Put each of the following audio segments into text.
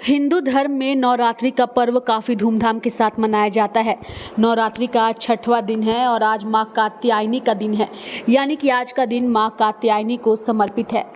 हिंदू धर्म में नवरात्रि का पर्व काफ़ी धूमधाम के साथ मनाया जाता है। नवरात्रि का आज 6वां दिन है और आज माँ कात्यायनी का दिन है, यानी कि आज का दिन माँ कात्यायनी को समर्पित है।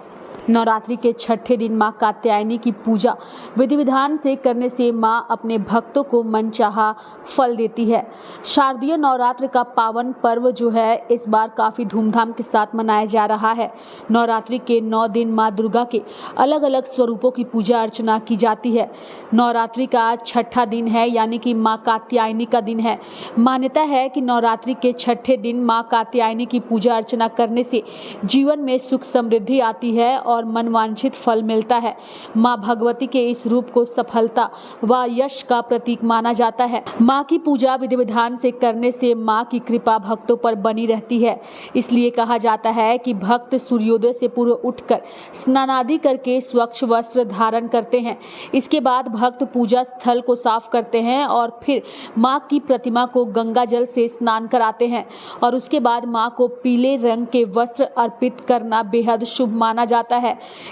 नवरात्रि के 6ठे दिन माँ कात्यायनी की पूजा विधि विधान से करने से माँ अपने भक्तों को मनचाहा फल देती है। शारदीय नवरात्र का पावन पर्व जो है इस बार काफ़ी धूमधाम के साथ मनाया जा रहा है। नवरात्रि के 9 दिन माँ दुर्गा के अलग अलग स्वरूपों की पूजा अर्चना की जाती है। नवरात्रि का आज 6ठा दिन है, यानी कि माँ कात्यायनी का दिन है। मान्यता है कि नवरात्रि के 6ठे दिन माँ कात्यायनी की पूजा अर्चना करने से जीवन में सुख समृद्धि आती है और मनवांछित फल मिलता है। माँ भगवती के इस रूप को सफलता व यश का प्रतीक माना जाता है। माँ की पूजा विधि विधान से करने से माँ की कृपा भक्तों पर बनी रहती है। इसलिए कहा जाता है कि भक्त सूर्योदय से पूर्व उठकर स्नान आदि करके स्वच्छ वस्त्र धारण करते हैं। इसके बाद भक्त पूजा स्थल को साफ करते हैं और फिर माँ की प्रतिमा को गंगा जल से स्नान कराते हैं और उसके बाद माँ को पीले रंग के वस्त्र अर्पित करना बेहद शुभ माना जाता है।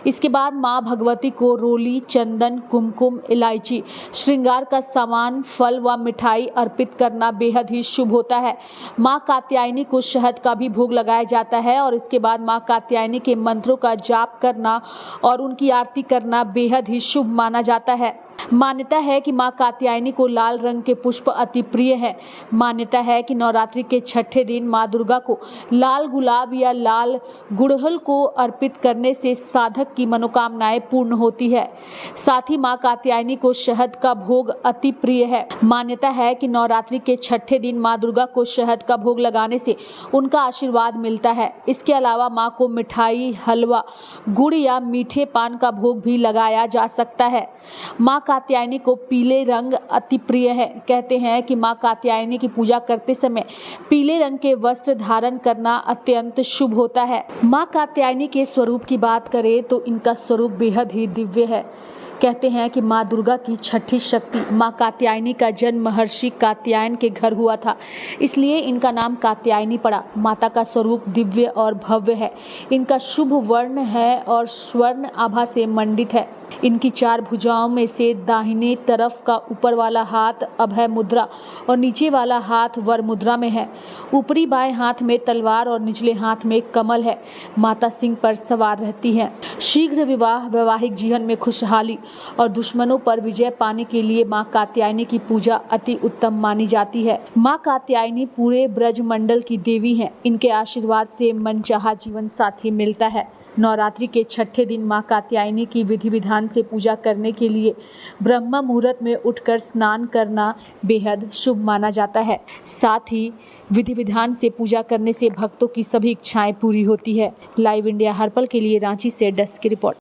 इसके बाद माँ भगवती को रोली, चंदन, कुमकुम, इलायची, श्रृंगार का सामान, फल व मिठाई अर्पित करना बेहद ही शुभ होता है। माँ कात्यायनी को शहद का भी भोग लगाया जाता है और इसके बाद माँ कात्यायनी के मंत्रों का जाप करना और उनकी आरती करना बेहद ही शुभ माना जाता है। मान्यता है कि माँ कात्यायनी को लाल रंग के पुष्प अति प्रिय है। मान्यता है कि नवरात्रि के 6ठे दिन माँ दुर्गा को लाल गुलाब या लाल गुड़हल को अर्पित करने से साधक की मनोकामनाएं पूर्ण होती है। साथ ही माँ कात्यायनी को शहद का भोग अति प्रिय है। मान्यता है कि नवरात्रि के 6ठे दिन माँ दुर्गा को शहद का भोग लगाने से उनका आशीर्वाद मिलता है। इसके अलावा माँ को मिठाई, हलवा, गुड़ या मीठे पान का भोग भी लगाया जा सकता है। माँ कात्यायनी को पीले रंग अति प्रिय है। कहते हैं कि माँ कात्यायनी की पूजा करते समय पीले रंग के वस्त्र धारण करना अत्यंत शुभ होता है। माँ कात्यायनी के स्वरूप की बात करें तो इनका स्वरूप बेहद ही दिव्य है। कहते हैं कि माँ दुर्गा की 6ठी शक्ति माँ कात्यायनी का जन्म महर्षि कात्यायन के घर हुआ था, इसलिए इनका नाम कात्यायनी पड़ा। माता का स्वरूप दिव्य और भव्य है। इनका शुभ वर्ण है और स्वर्ण आभा से मंडित है। इनकी 4 भुजाओं में से दाहिने तरफ का ऊपर वाला हाथ अभय मुद्रा और नीचे वाला हाथ वर मुद्रा में है। ऊपरी बाएं हाथ में तलवार और निचले हाथ में कमल है। माता सिंह पर सवार रहती हैं। शीघ्र विवाह, वैवाहिक जीवन में खुशहाली और दुश्मनों पर विजय पाने के लिए माँ कात्यायनी की पूजा अति उत्तम मानी जाती है। माँ कात्यायनी पूरे ब्रज मंडल की देवी हैं। इनके आशीर्वाद से मनचाहा जीवन साथी मिलता है। नवरात्रि के 6ठे दिन माँ कात्यायनी की विधि विधान से पूजा करने के लिए ब्रह्म मुहूर्त में उठकर स्नान करना बेहद शुभ माना जाता है। साथ ही विधि विधान से पूजा करने से भक्तों की सभी इच्छाएं पूरी होती है। लाइव इंडिया हर पल के लिए रांची से डेस्क की रिपोर्ट।